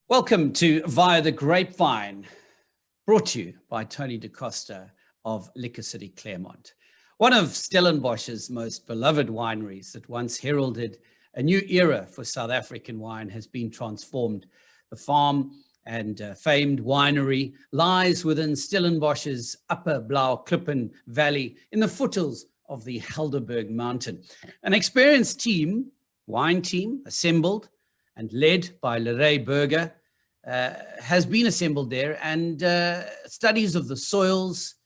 Welcome to Via the Grapevine, brought to you by Tony DaCosta of Liquor City, Claremont. One of Stellenbosch's most beloved wineries that once heralded a new era for South African wine has been transformed. The farm and famed winery lies within Stellenbosch's upper Blaauwklippen valley in the foothills of the Helderberg mountain. An experienced wine team assembled and led by Larry Berger, has been assembled there, and studies of the soils,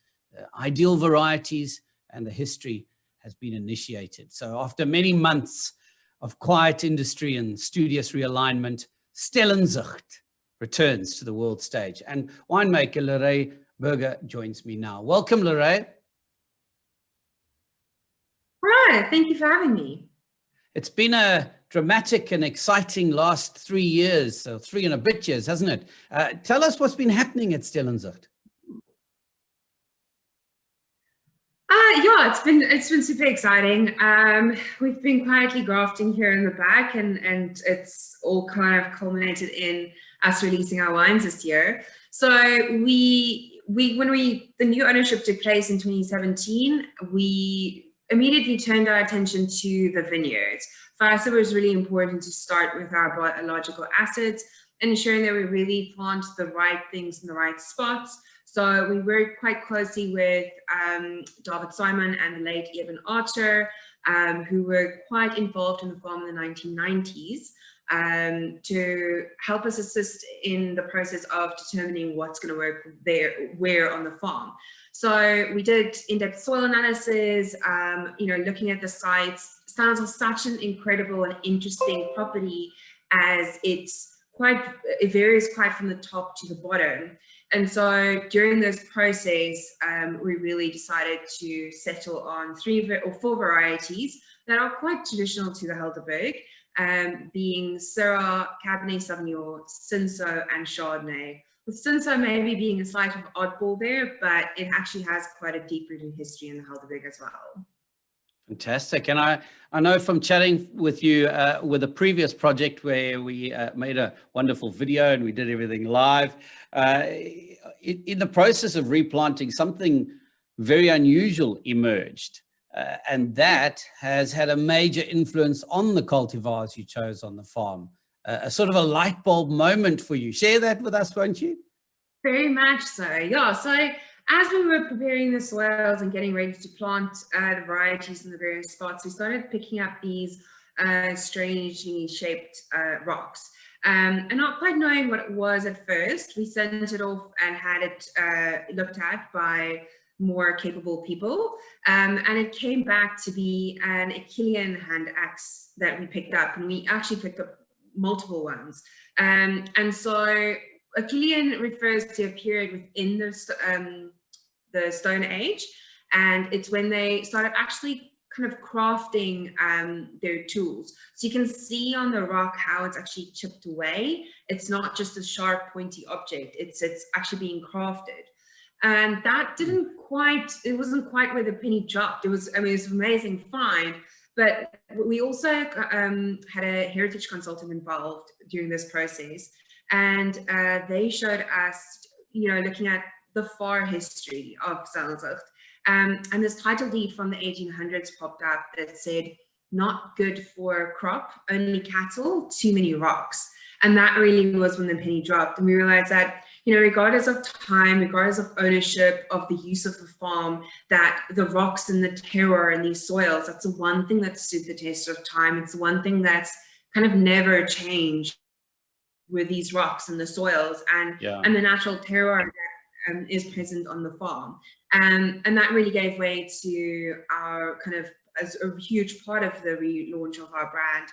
ideal varieties, and the history has been initiated. So after many months of quiet industry and studious realignment, Stellenzicht returns to the world stage. And winemaker Larry Berger joins me now. Welcome, Larry. Right, thank you for having me. It's been a dramatic and exciting last 3 years, so 3 and a bit years, hasn't it? Tell us what's been happening at Stellenzicht. Yeah, it's been super exciting. We've been quietly grafting here in the back, and it's all kind of culminated in us releasing our wines this year. So when the new ownership took place in 2017, we immediately turned our attention to the vineyards. For us, it was really important to start with our biological assets and ensuring that we really plant the right things in the right spots. So we worked quite closely with David Simon and the late Eben Archer, who were quite involved in the farm in the 1990s, to help us assist in the process of determining what's going to work where on the farm. So we did in-depth soil analysis, looking at the sites. Stellenzicht is such an incredible and interesting property, as it varies quite from the top to the bottom. And so during this process, we really decided to settle on 3 or 4 varieties that are quite traditional to the Helderberg, being Syrah, Cabernet Sauvignon, Cinsault, and Chardonnay. With Cinsault maybe being a slight of oddball there, but it actually has quite a deep-rooted history in the Helderberg as well. Fantastic. And I know from chatting with you with a previous project where we made a wonderful video and we did everything live, in the process of replanting, something very unusual emerged. And that has had a major influence on the cultivars you chose on the farm. A sort of a light bulb moment for you. Share that with us, won't you? Very much so, yeah. So as we were preparing the soils and getting ready to plant the varieties in the various spots, we started picking up these strangely shaped rocks. And not quite knowing what it was at first, we sent it off and had it looked at by more capable people. And it came back to be an Achillean hand axe that we picked up, and we actually picked up multiple ones. And so Achillean refers to a period within the Stone Age, and it's when they started actually kind of crafting their tools. So you can see on the rock how it's actually chipped away. It's not just a sharp, pointy object. It's actually being crafted. And that it wasn't quite where the penny dropped. It was an amazing find. But we also had a heritage consultant involved during this process, and they showed us, looking at the far history of Stellenzicht. And this title deed from the 1800s popped up that said, "Not good for crop, only cattle, too many rocks." And that really was when the penny dropped. And we realized that, regardless of time, regardless of ownership, of the use of the farm, that the rocks and the terroir and these soils, that's the one thing that stood the test of time. It's the one thing that's kind of never changed with these rocks and the soils and the natural terroir that is present on the farm. And that really gave way to our kind of as a huge part of the relaunch of our brand.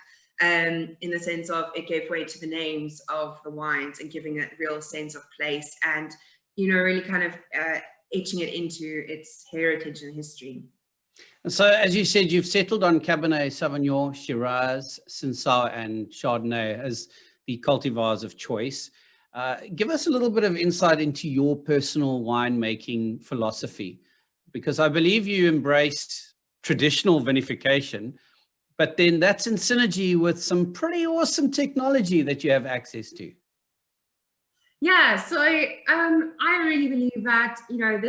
In the sense of it gave way to the names of the wines and giving it a real sense of place and, really kind of etching it into its heritage and history. And so, as you said, you've settled on Cabernet Sauvignon, Shiraz, Cinsault, and Chardonnay as the cultivars of choice. Give us a little bit of insight into your personal winemaking philosophy, because I believe you embrace traditional vinification, but then that's in synergy with some pretty awesome technology that you have access to. Yeah, so I really believe that, you know,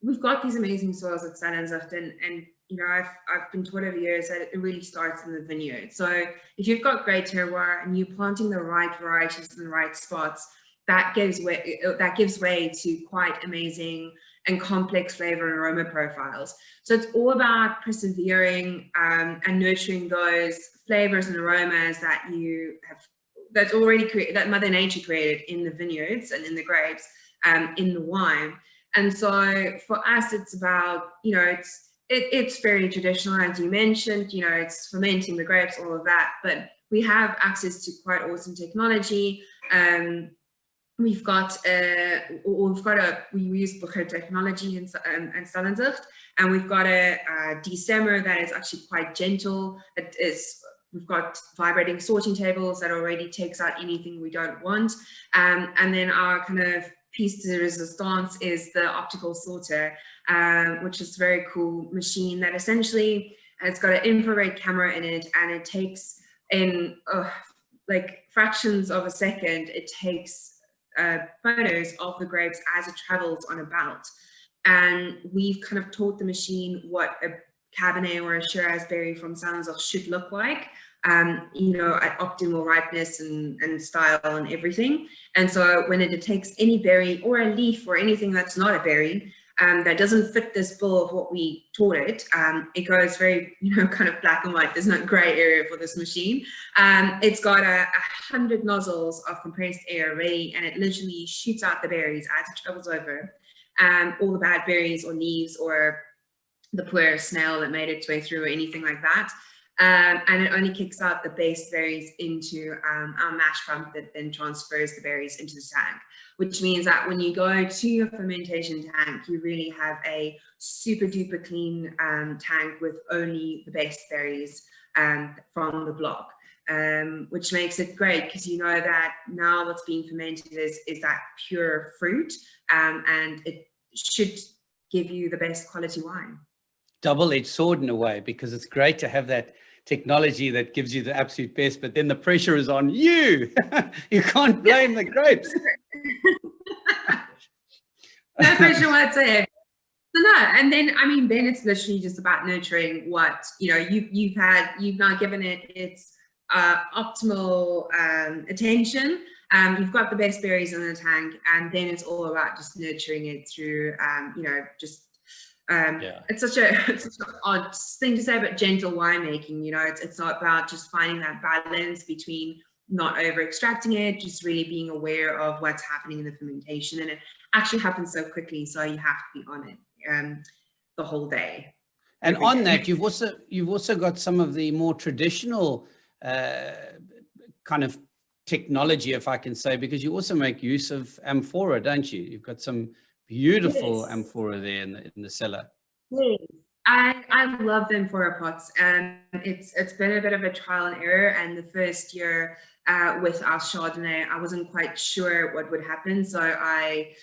we've got these amazing soils at Stellenzicht, and you know, I've been taught over years that it really starts in the vineyard. So if you've got great terroir and you're planting the right varieties in the right spots, that gives way to quite amazing and complex flavor and aroma profiles. So it's all about persevering and nurturing those flavors and aromas that you have, that's already created, that Mother Nature created in the vineyards and in the grapes, in the wine. And so for us, it's about, you know, it's very traditional, as you mentioned, you know, it's fermenting the grapes, all of that, but we have access to quite awesome technology. We use Bucher technology in Stellenzicht, and we've got a destemmer that is actually quite gentle. We've got vibrating sorting tables that already takes out anything we don't want. And then our kind of piece de resistance is the optical sorter, which is a very cool machine that essentially has got an infrared camera in it, and it takes in like fractions of a second, it takes photos of the grapes as it travels on a belt. And we've kind of taught the machine what a Cabernet or a Shiraz berry from Stellenzicht should look like, you know, at optimal ripeness and style and everything. And so when it detects any berry or a leaf or anything that's not a berry, that doesn't fit this bill of what we taught it, it goes very, you know, kind of black and white. There's no gray area for this machine. It's got 100 nozzles of compressed air ready, and it literally shoots out the berries as it travels over, all the bad berries or leaves or the poor snail that made its way through or anything like that. And it only kicks out the base berries into our mash pump that then transfers the berries into the tank, which means that when you go to your fermentation tank, you really have a super duper clean tank with only the base berries from the block, which makes it great because you know that now what's being fermented is that pure fruit, and it should give you the best quality wine. Double-edged sword in a way, because it's great to have that technology that gives you the absolute best, but then the pressure is on you. You can't blame the grapes. No pressure whatsoever. So no, and then I mean, then it's literally just about nurturing what, you know, you've now given it its optimal attention. You've got the best berries in the tank, and then it's all about just nurturing it through, you know, just it's such an odd thing to say, but gentle winemaking, you know, it's not about just finding that balance between not over extracting it, just really being aware of what's happening in the fermentation. And it actually happens so quickly, so you have to be on it the whole day. And on that, you've also got some of the more traditional kind of technology, if I can say, because you also make use of amphora, don't you? You've got some beautiful amphora there in the cellar. Yes. I love the amphora pots, and it's been a bit of a trial and error. And the first year with our Chardonnay, I wasn't quite sure what would happen, so I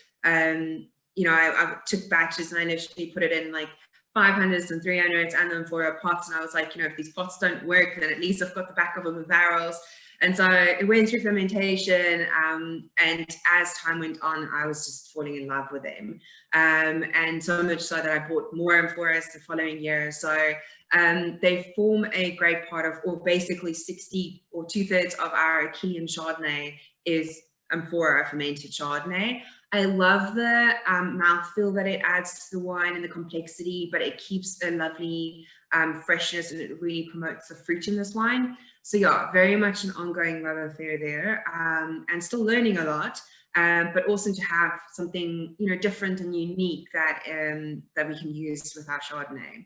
you know, I took batches and I literally put it in like 500s and 300s and the amphora pots, and I was like, you know, if these pots don't work, then at least I've got the back of them with barrels. And so it went through fermentation, and as time went on, I was just falling in love with them. And so much so that I bought more amphoras the following year. So they form a great part of, or basically 60 or 2/3 of our Killian Chardonnay is amphora fermented Chardonnay. I love the mouthfeel that it adds to the wine and the complexity, but it keeps a lovely freshness, and it really promotes the fruit in this wine. So yeah, very much an ongoing love affair there, and still learning a lot, but also to have something, you know, different and unique that that we can use with our Chardonnay.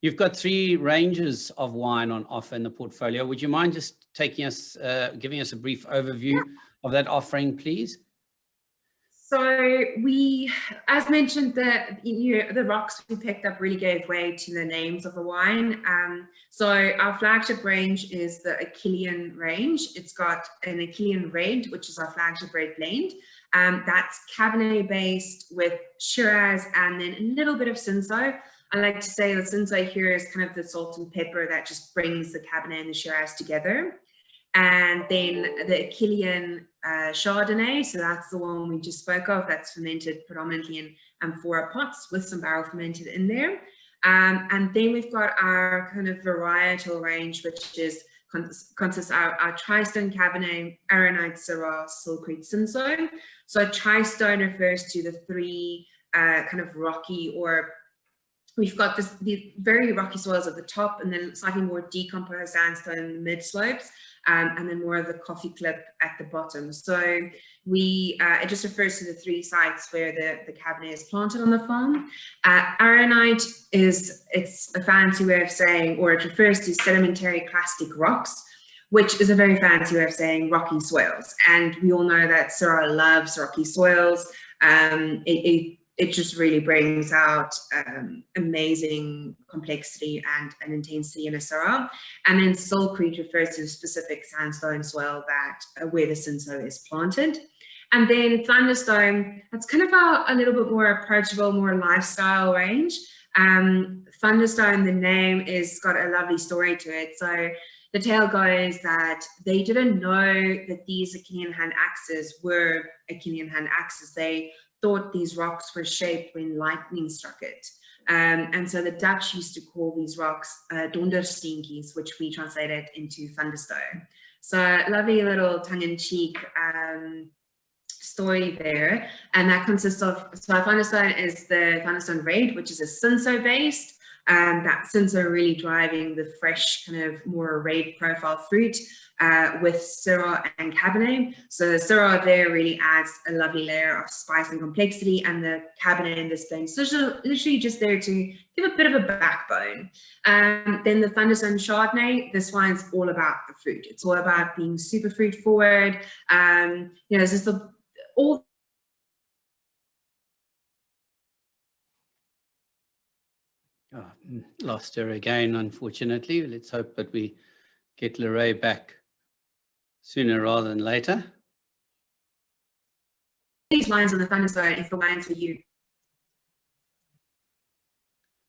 You've got 3 ranges of wine on offer in the portfolio. Would you mind just taking us, giving us a brief overview of that offering, please? So we, as mentioned, the rocks we picked up really gave way to the names of the wine. So our flagship range is the Achillean range. It's got an Achillean Red, which is our flagship red blend. That's Cabernet based with Shiraz and then a little bit of Cinsault. I like to say the Cinsault here is kind of the salt and pepper that just brings the Cabernet and the Shiraz together. and then the Killian Chardonnay. So that's the one we just spoke of. That's fermented predominantly in amphora pots with some barrel fermented in there. And then we've got our kind of varietal range, which is consists of our Tri-Stone Cabernet, Aranite, Syrah, Silkreed, Cinsault. So Tri-Stone refers to the three kind of rocky, or we've got the very rocky soils at the top, and then slightly more decomposed sandstone in the mid slopes, and then more of the coffee clip at the bottom. So it just refers to the three sites where the Cabernet is planted on the farm. Aranite it's a fancy way of saying, or it refers to sedimentary clastic rocks, which is a very fancy way of saying rocky soils. And we all know that Syrah loves rocky soils. It just really brings out amazing complexity and intensity in a Syrah. And then Silkreed refers to a specific sandstone soil that where the Cinsault is planted. And then Thunderstone, that's kind of a little bit more approachable, more lifestyle range. Thunderstone, the name is got a lovely story to it. So the tale goes that they didn't know that these Achillean hand axes were Achillean hand axes. They thought these rocks were shaped when lightning struck it. And so the Dutch used to call these rocks dondersteentjies, which we translated into thunderstone. So lovely little tongue-in-cheek story there. And that consists of, so thunderstone is the Thunderstone Red, which is a Cinsault based. That Cinsault really driving the fresh kind of more red profile fruit with Syrah and Cabernet. So the Syrah there really adds a lovely layer of spice and complexity, and the Cabernet in this blend is literally just there to give a bit of a backbone. Then the Thunderstone Chardonnay, this one's all about the fruit. It's all about being super fruit forward. This is all. Oh, lost her again, unfortunately. Let's hope that we get Lorraine back sooner rather than later. These lines on the Thunderstone is the lines for you.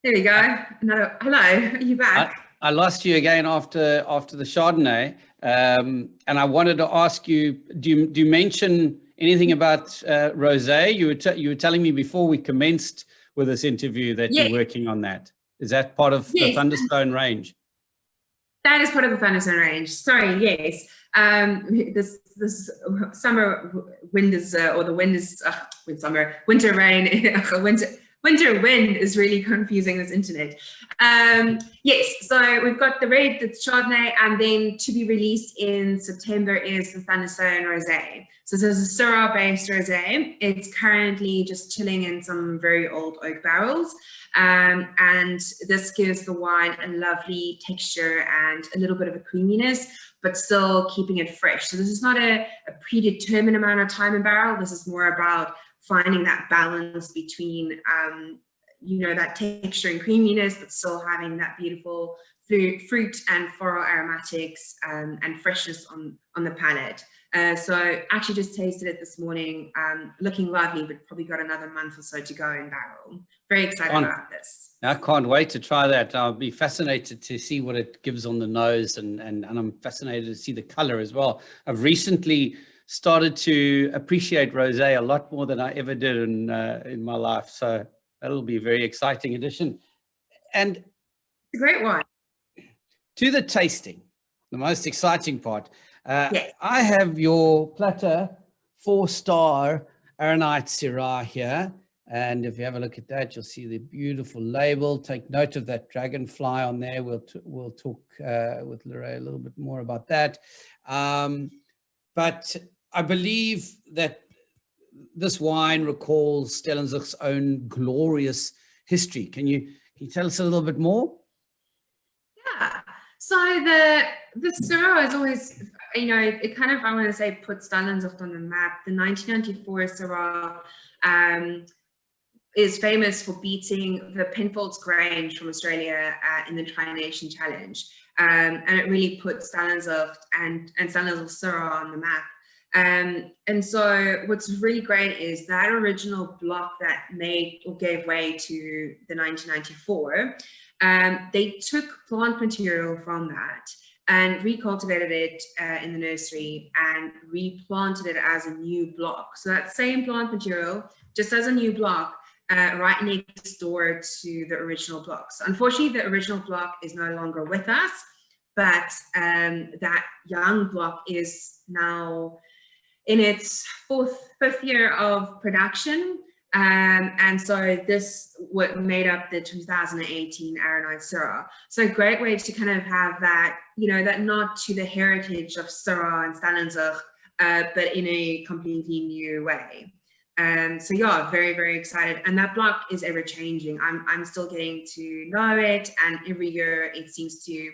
There we go. Another hello. Are you back? I lost you again after the Chardonnay, and I wanted to ask you: do you mention anything about rosé? You were telling me before we commenced with this interview that you're working on that. Is that part of the Thunderstone range? That is part of the Thunderstone range. Sorry, yes. This summer wind is, or the wind is, winter rain, winter wind is really confusing this internet. Yes, so we've got the red, the Chardonnay, and then to be released in September is the Thunderstone Rosé. So this is a Syrah-based rosé. It's currently just chilling in some very old oak barrels. And this gives the wine a lovely texture and a little bit of a creaminess, but still keeping it fresh. So this is not a predetermined amount of time in barrel. This is more about finding that balance between, that texture and creaminess, but still having that beautiful fruit and floral aromatics and freshness on the palate. So actually just tasted it this morning, looking lovely, but probably got another month or so to go in barrel. Very excited about this. I can't wait to try that. I'll be fascinated to see what it gives on the nose, and I'm fascinated to see the color as well. I've recently started to appreciate rosé a lot more than I ever did in my life. So that'll be a very exciting addition. And it's a great one. To the tasting, the most exciting part. I have your Platter 4-star Aranite Syrah here. And if you have a look at that, you'll see the beautiful label. Take note of that dragonfly on there. We'll talk with Lorraine a little bit more about that. But I believe that this wine recalls Stellenzicht's own glorious history. Can you tell us a little bit more? Yeah. So the Syrah is always, it kind of, I want to say, put Stellenzicht on the map. The 1994 Syrah is famous for beating the Penfolds Grange from Australia in the Tri-Nation Challenge. And it really put Stellenzicht and Stellenzicht Syrah on the map. And so what's really great is that original block that made or gave way to the 1994, they took plant material from that and recultivated it in the nursery and replanted it as a new block. So that same plant material, just as a new block, right next door to the original block. So unfortunately, the original block is no longer with us, but that young block is now in its fifth year of production. And so this what made up the 2018 Aranite Syrah. So a great way to kind of have that, you know, that nod to the heritage of Syrah and Stellenzicht, but in a completely new way. So yeah, very, very excited. And that block is ever changing. I'm still getting to know it, and every year it seems to, you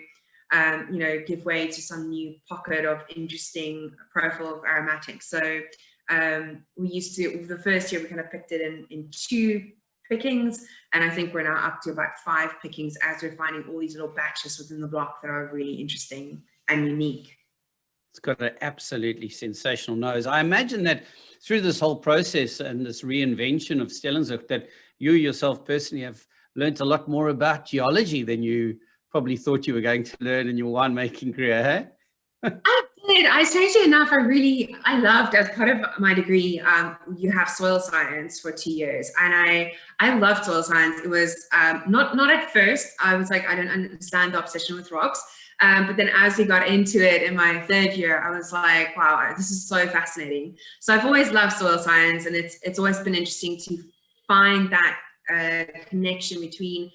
know, give way to some new pocket of interesting profile of aromatics. So we used to, the first year we kind of picked it in 2 pickings, and I think we're now up to about 5 pickings as we're finding all these little batches within the block that are really interesting and unique. It's got an absolutely sensational nose. I imagine that through this whole process and this reinvention of Stellenzicht, that you yourself personally have learned a lot more about geology than you probably thought you were going to learn in your winemaking career, hey? I did. I strangely enough, I loved, as part of my degree, you have soil science for 2 years, and I loved soil science. It was not at first. I was like, I don't understand the obsession with rocks. But then as we got into it in my 3rd year, I was like, wow, this is so fascinating. So I've always loved soil science, and it's always been interesting to find that connection between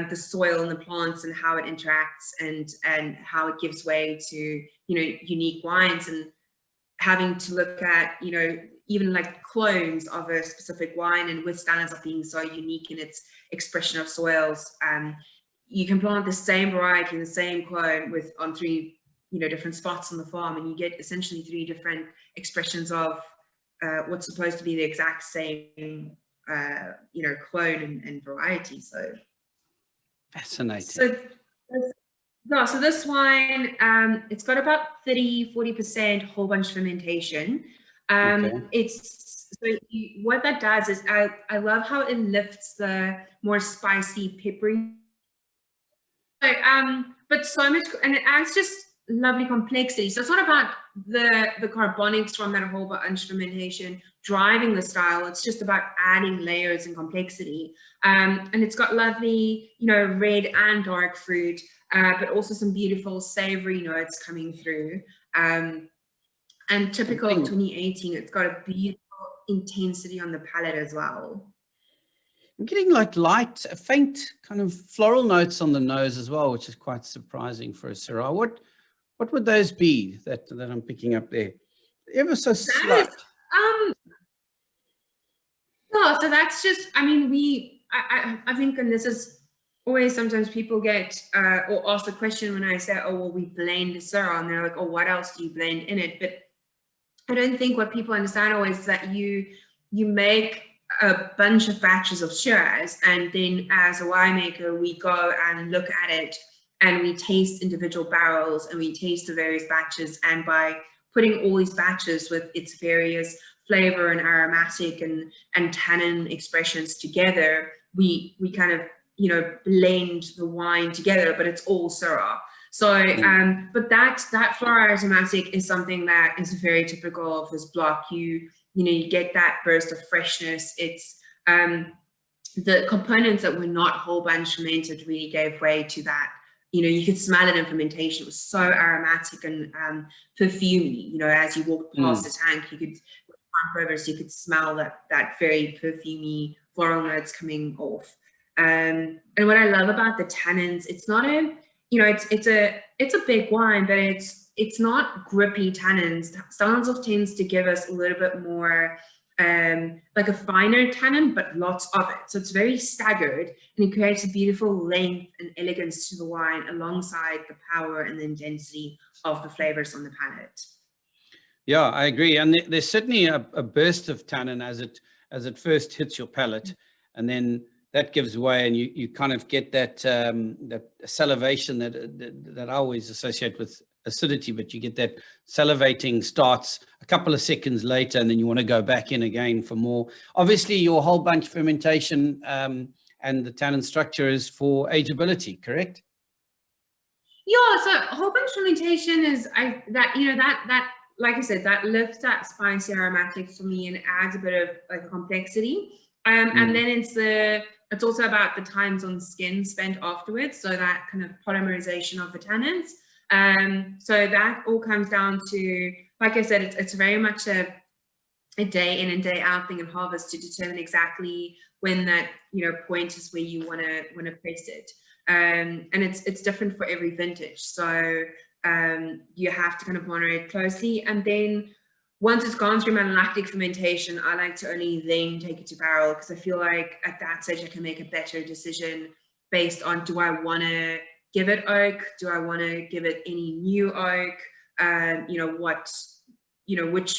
the soil and the plants and how it interacts and how it gives way to, you know, unique wines, and having to look at, you know, even like clones of a specific wine, and with Stellenzicht being so unique in its expression of soils, you can plant the same variety and the same clone on 3, you know, different spots on the farm, and you get essentially 3 different expressions of what's supposed to be the exact same, you know, clone and variety. So fascinating. So this wine, it's got about 30-40% whole bunch fermentation. Okay. What that does is I love how it lifts the more spicy, peppery. But so much, and it adds just lovely complexity. So it's not about the carbonics from that whole bunch fermentation driving the style. It's just about adding layers and complexity. And it's got lovely, you know, red and dark fruit, but also some beautiful savory notes coming through. And typical of 2018, it's got a beautiful intensity on the palate as well. I'm getting like light, faint kind of floral notes on the nose as well, which is quite surprising for a Syrah. What would those be that I'm picking up there? Ever so slight. No, so that's just, I mean, I think, and this is always sometimes people get or ask the question when I say, oh, well, we blend the Syrah, and they're like, oh, what else do you blend in it? But I don't think what people understand always is that you make a bunch of batches of Shiraz, and then as a winemaker we go and look at it and we taste individual barrels and we taste the various batches, and by putting all these batches with its various flavor and aromatic and tannin expressions together, we kind of, you know, blend the wine together, but it's all Syrah. So but that floral aromatic is something that is very typical of this block. You know, you get that burst of freshness. It's the components that were not whole bunch fermented really gave way to that. You know, you could smell it in fermentation. It was so aromatic and perfumey. You know, as you walked past the tank, you could, so you could smell that very perfumey floral notes coming off. And what I love about the tannins, it's not a, you know, it's a big wine, but it's not grippy tannins. Stellenzicht tends to give us a little bit more like a finer tannin, but lots of it. So it's very staggered, and it creates a beautiful length and elegance to the wine alongside the power and the intensity of the flavors on the palate. Yeah, I agree. And there's certainly a burst of tannin as it first hits your palate, and then that gives way, and you kind of get that that salivation that I always associate with acidity, but you get that salivating starts a couple of seconds later, and then you want to go back in again for more. Obviously, your whole bunch fermentation and the tannin structure is for ageability, correct? Yeah, so whole bunch fermentation is that like I said, that lifts that spicy aromatics for me and adds a bit of like complexity. And then it's also about the times on skin spent afterwards, so that kind of polymerization of the tannins. So that all comes down to, like I said, it's very much a day in and day out thing in harvest to determine exactly when that point is where you want to press it. And it's different for every vintage, so you have to kind of monitor it closely. And then once it's gone through malolactic fermentation, I like to only then take it to barrel, because I feel like at that stage I can make a better decision based on, do I want to give it oak, do I want to give it any new oak,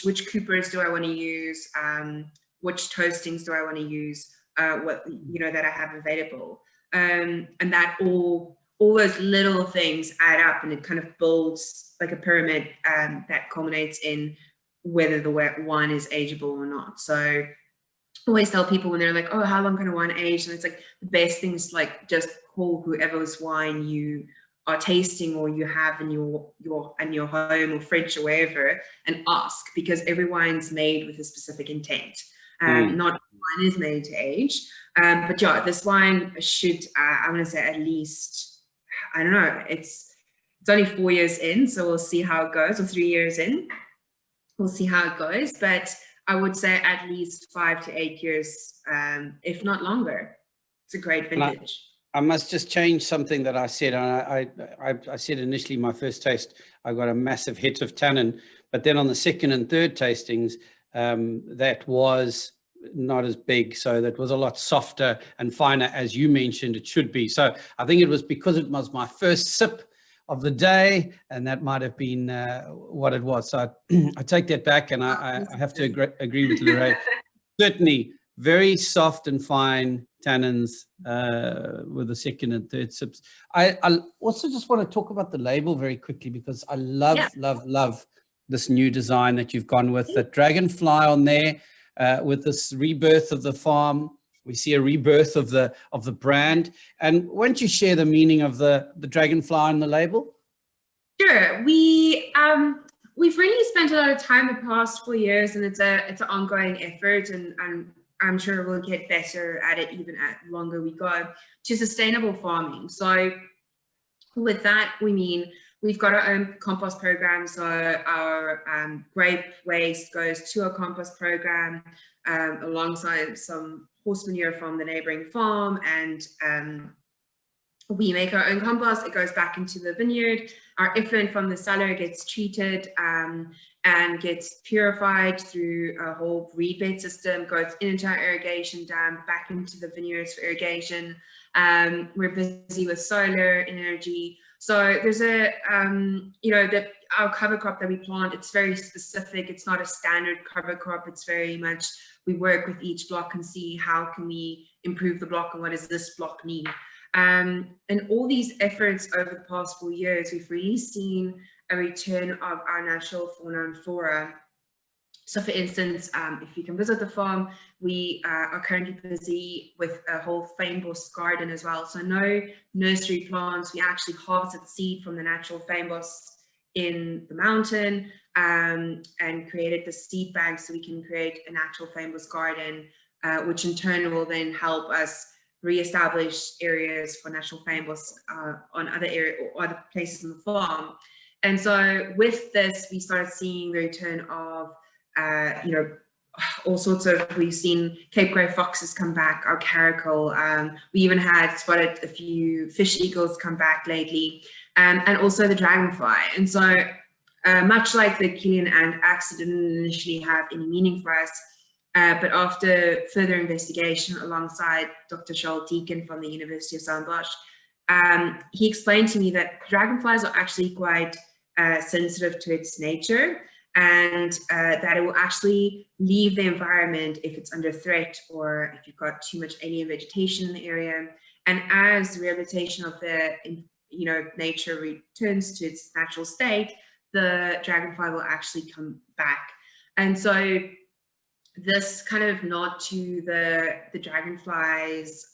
which coopers do I want to use, which toastings do I want to use, that I have available. And that all those little things add up, and it kind of builds like a pyramid that culminates in whether the wine is ageable or not. So I always tell people when they're like, oh, how long can a wine age? And it's like, the best thing is like, just call whoever's wine you are tasting or you have in your home or fridge or wherever, and ask, because every wine's made with a specific intent. Not wine is made to age. But yeah, this wine should, I'm going to say at least, I don't know, it's only 4 years in, so we'll see how it goes, or 3 years in. We'll see how it goes. But I would say at least 5 to 8 years, if not longer. It's a great vintage. I must just change something that I said. I said initially my first taste, I got a massive hit of tannin, but then on the second and third tastings, that was not as big. So that was a lot softer and finer, as you mentioned it should be. So I think it was because it was my first sip of the day, and that might have been what it was. So I take that back, and I have to agree with Lorraine. Certainly very soft and fine tannins with the second and third sips. I also just want to talk about the label very quickly, because I love this new design that you've gone with, the dragonfly on there, with this rebirth of the farm. We see a rebirth of the brand. And won't you share the meaning of the dragonfly on the label? Sure. We've really spent a lot of time the past 4 years, and it's an ongoing effort, and I'm sure we'll get better at it even at longer we go, to sustainable farming. So with that, we mean we've got our own compost program. So our grape waste goes to a compost program alongside some horse manure from the neighboring farm, and we make our own compost. It goes back into the vineyard. Our effluent from the cellar gets treated and gets purified through a whole reed bed system, goes into our irrigation dam, back into the vineyards for irrigation. We're busy with solar energy. So there's our cover crop that we plant, it's very specific. It's not a standard cover crop. It's very much, we work with each block and see how can we improve the block and what does this block need. And all these efforts over the past 4 years, we've really seen a return of our natural fauna and flora. So for instance, if you can visit the farm, we are currently busy with a whole fynbos garden as well. So no nursery plants, we actually harvested seed from the natural fynbos in the mountain and created the seed bank so we can create a natural fynbos garden, which in turn will then help us re-establish areas for natural fynbos on other places in the farm. And so with this, we started seeing the return of all sorts of, we've seen Cape Grey foxes come back, our caracal, we even had spotted a few fish eagles come back lately, and also the dragonfly. And so much like the Killian ant accident didn't initially have any meaning for us, but after further investigation alongside Dr. Charles Deacon from the University of Stellenbosch, he explained to me that dragonflies are actually quite sensitive to its nature, and that it will actually leave the environment if it's under threat or if you've got too much alien vegetation in the area. And as rehabilitation of the nature returns to its natural state, the dragonfly will actually come back. And so this kind of nod to the dragonflies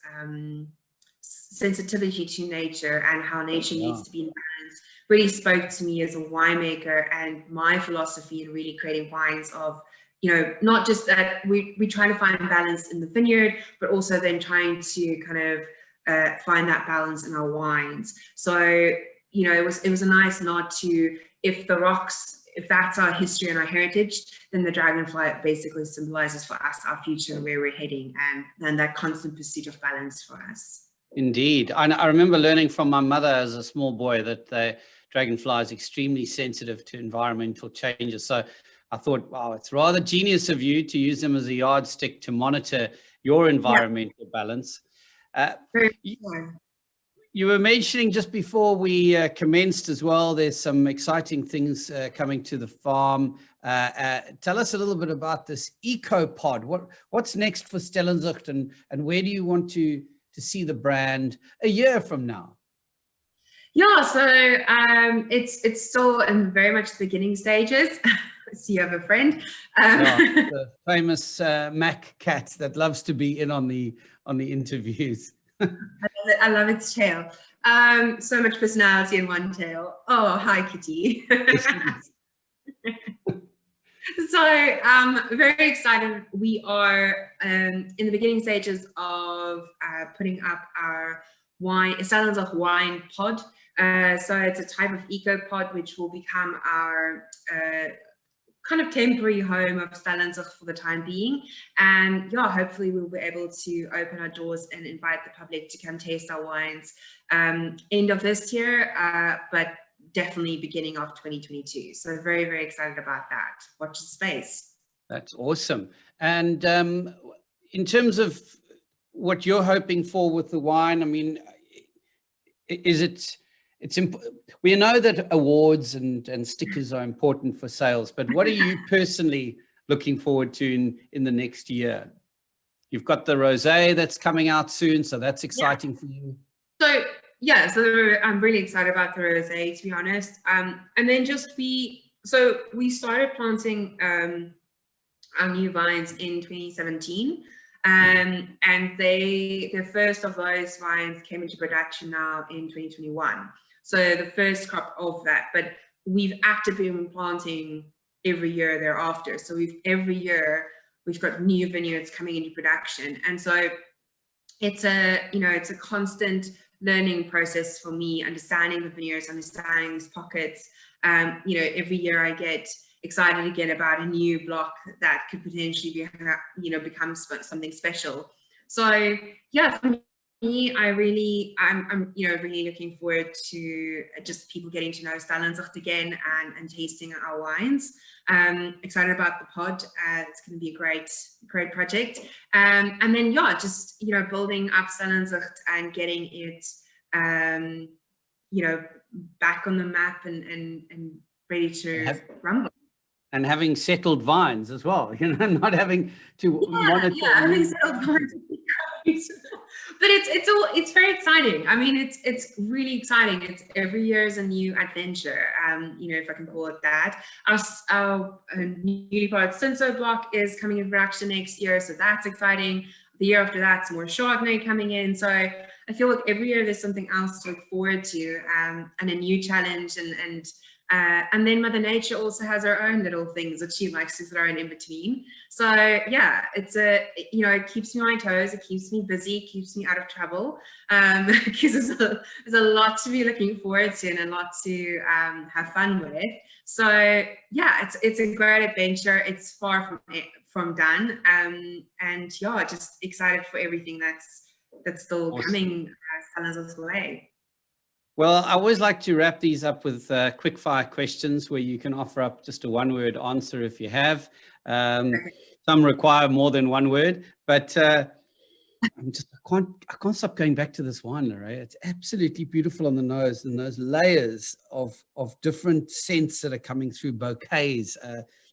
sensitivity to nature and how nature needs to be in balance really spoke to me as a winemaker, and my philosophy in really creating wines of, you know, not just that we try to find balance in the vineyard, but also then trying to kind of find that balance in our wines. So, you know, it was a nice nod to, if the rocks, if that's our history and our heritage, then the dragonfly basically symbolizes for us our future and where we're heading, and then that constant pursuit of balance for us. Indeed. I remember learning from my mother as a small boy that the dragonfly is extremely sensitive to environmental changes. So I thought, wow, it's rather genius of you to use them as a yardstick to monitor your environmental balance. You were mentioning just before we commenced as well, there's some exciting things coming to the farm. Tell us a little bit about this eco-pod. What's next for Stellenzicht, and where do you want to see the brand a year from now? Yeah, so it's still in very much the beginning stages. So you have a friend. The famous Mac cat that loves to be in on the interviews. I love its tail. So much personality in one tail. Oh, hi, Kitty. So very excited. We are in the beginning stages of putting up our Stellenzicht wine pod. So it's a type of eco pod which will become our kind of temporary home of Stellenzicht for the time being. And yeah, hopefully we'll be able to open our doors and invite the public to come taste our wines end of this year, but definitely beginning of 2022. So very, very excited about that. Watch the space. That's awesome. And in terms of what you're hoping for with the wine, I mean, we know that awards and stickers are important for sales, but what are you personally looking forward to in the next year? You've got the rosé that's coming out soon, so that's exciting for you. So I'm really excited about the rosé, to be honest. And then we started planting our new vines in 2017. And the first of those vines came into production now in 2021. So the first crop of that, but we've actively been planting every year thereafter. So every year we've got new vineyards coming into production. And so it's a constant learning process for me, understanding the vineyards, understanding these pockets. Every year I get excited again about a new block that could potentially become something special. So yeah, for me, I'm really looking forward to just people getting to know Stellenzicht again and tasting our wines. Excited about the pod. It's going to be a great project. And then just building up Stellenzicht and getting it back on the map and ready to rumble. And having settled vines as well, not having to monitor. Yeah, having settled vines. But it's very exciting. I mean, it's really exciting. It's every year is a new adventure. If I can call it that. Our newly planted Cinsault block is coming in production next year, so that's exciting. The year after that's more Chardonnay coming in. So I feel like every year there's something else to look forward to, and a new challenge, and then Mother Nature also has her own little things that she likes to throw in between. So yeah, it keeps me on my toes, it keeps me busy, keeps me out of trouble, because there's a lot to be looking forward to and a lot to have fun with. So yeah, it's a great adventure. It's far from done, and yeah, just excited for everything that's still coming Stellenzicht's way. Well, I always like to wrap these up with quick fire questions where you can offer up just a one-word answer if you have. Some require more than one word, but I can't stop going back to this wine, Lorraine. It's absolutely beautiful on the nose, and those layers of different scents that are coming through, bouquets.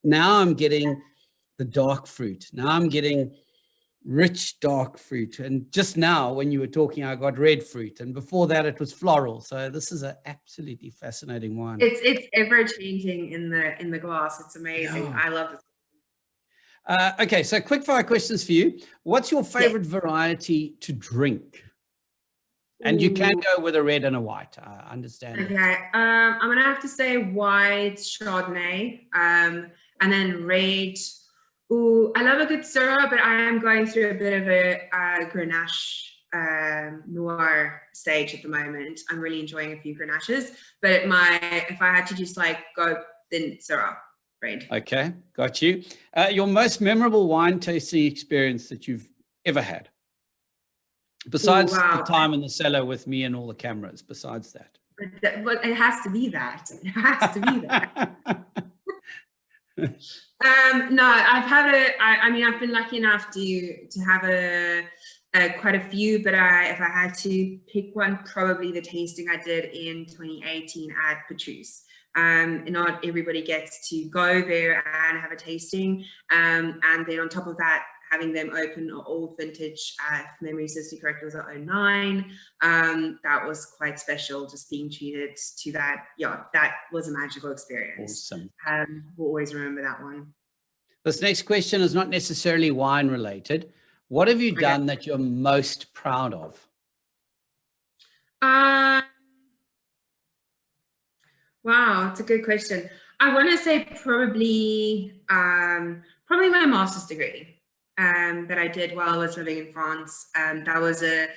Now I'm getting the dark fruit. Now I'm getting rich dark fruit, and just now when you were talking I got red fruit, and before that it was floral. So this is an absolutely fascinating wine. It's ever changing in the glass. It's amazing. Yeah. I love it. Okay, so quick fire questions for you. What's your favorite variety to drink? And you can Ooh. go with a red and a white. I understand. Okay, I'm gonna have to say white Chardonnay, and then red. Ooh, I love a good Syrah, but I am going through a bit of a Grenache noir stage at the moment. I'm really enjoying a few Grenaches, but if I had to just like go, then Syrah, red. Okay, got you. Your most memorable wine tasting experience that you've ever had? Besides the time in the cellar with me and all the cameras, besides that. But it has to be that. It has to be that. No, I've had I mean, I've been lucky enough to have quite a few, but if I had to pick one, probably the tasting I did in 2018 at Petrus. Not everybody gets to go there and have a tasting, and then on top of that, having them open old vintage, if memory serves me correct, it was a 09. That was quite special, just being treated to that. Yeah, that was a magical experience. Awesome. We'll always remember that one. This next question is not necessarily wine related. What have you done that you're most proud of? Wow, it's a good question. I want to say probably my master's degree that I did while I was living in France. That was a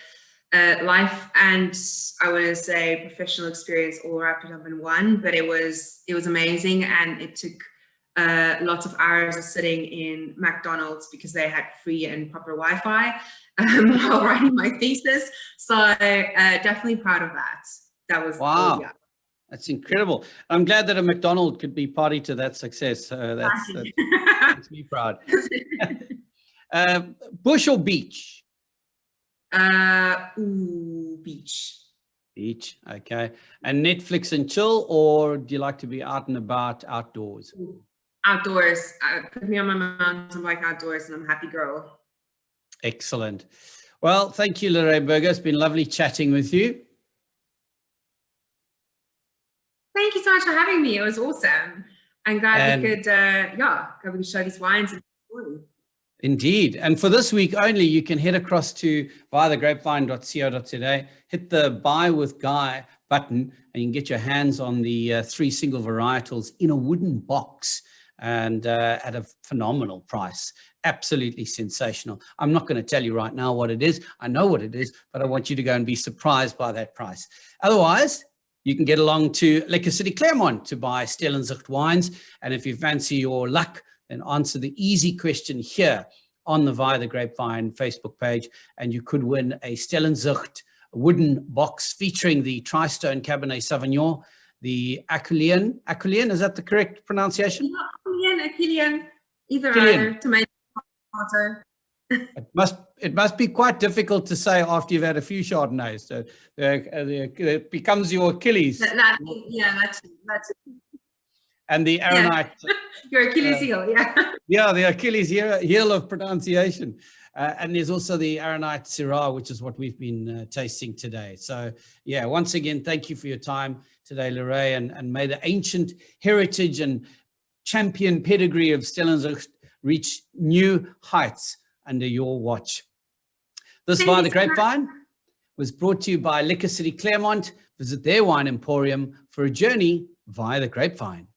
life and I want to say professional experience all wrapped up in one. But it was amazing, and it took lots of hours of sitting in McDonald's because they had free and proper Wi-Fi while writing my thesis. So definitely proud of that. That was wow. Yeah. That's incredible. I'm glad that a McDonald's could be party to that success. That makes me proud. Bush or beach? Beach. Beach, okay. And Netflix and chill, or do you like to be out and about outdoors? Outdoors. Put me on my mountain bike outdoors and I'm a happy girl. Excellent. Well, thank you, Lorraine Berger. It's been lovely chatting with you. Thank you so much for having me. It was awesome. I'm glad we could show these wines. Indeed. And for this week only, you can head across to viathegrapevine.co.za, hit the Buy with Guy button, and you can get your hands on the 3 single varietals in a wooden box and at a phenomenal price. Absolutely sensational. I'm not going to tell you right now what it is. I know what it is, but I want you to go and be surprised by that price. Otherwise, you can get along to Liquor City Claremont to buy Stellenzicht wines. And if you fancy your luck, then answer the easy question here on the Via the Grapevine Facebook page, and you could win a Stellenzicht wooden box featuring the Tri-Stone Cabernet Sauvignon, the Aculian, is that the correct pronunciation? Aculian, either tomato. It must be quite difficult to say after you've had a few Chardonnays. So it becomes your Achilles. That's And the Aranite. Yeah. Your Achilles heel, yeah. Yeah, the Achilles heel of pronunciation. And there's also the Aranite Syrah, which is what we've been tasting today. So, yeah, once again, thank you for your time today, Lorraine, and may the ancient heritage and champion pedigree of Stellenzicht reach new heights under your watch. This Via the Grapevine was brought to you by Liquor City Claremont. Visit their wine emporium for a journey via the Grapevine.